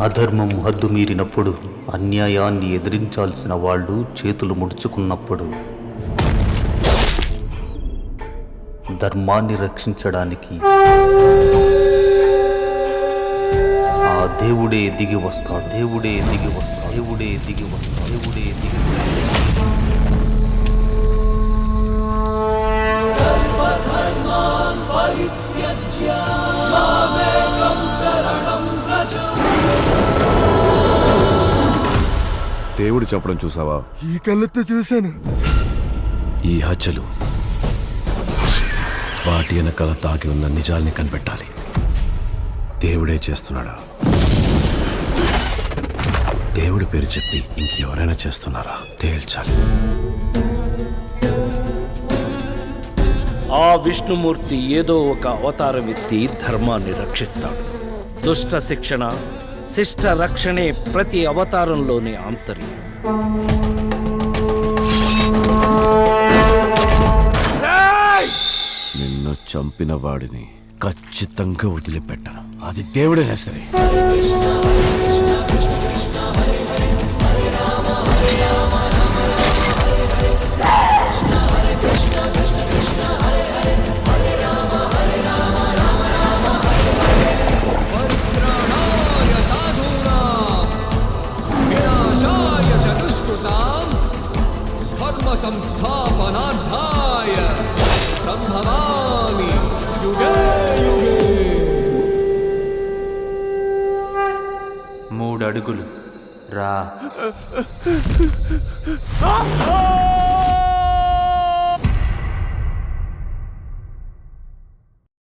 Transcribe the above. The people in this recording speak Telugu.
అధర్మం హద్దు మీరినప్పుడు, అన్యాయాన్ని ఎదిరించాల్సిన వాళ్ళు చేతులు ముడుచుకున్నప్పుడు, ధర్మాన్ని రక్షించడానికి ఆ దేవుడే దిగి వస్తాడు. దేవుడే దిగి వస్తాడు. దేవుడే దిగి వస్తాడు. దేవుడే దిగి దేవుడు చెప్పడం చూసావా? ఈ కళ్ళతో చూశాను. ఈ హత్యలు వాటి వెనకాల తాగి ఉన్న నిజాల్ని కనిపెట్టాలి. దేవుడే చేస్తున్నాడా? దేవుడి పేరు చెప్పి ఇంకెవరైనా చేస్తున్నారా తేల్చాలి. ఆ విష్ణుమూర్తి ఏదో ఒక అవతారం ఎత్తి ధర్మాన్ని రక్షిస్తాడు. దుష్ట శిక్షణ, శిష్ట రక్షణే ప్రతి అవతారంలోని ఆంతర్యం. నిన్ను చంపిన వాడిని ఖచ్చితంగా వదిలిపెట్టను. అది దేవుడైనా సరే. సంస్థాపనార్థాయ సంభవామి యుగే యుగే. 3 అడుగులు రా.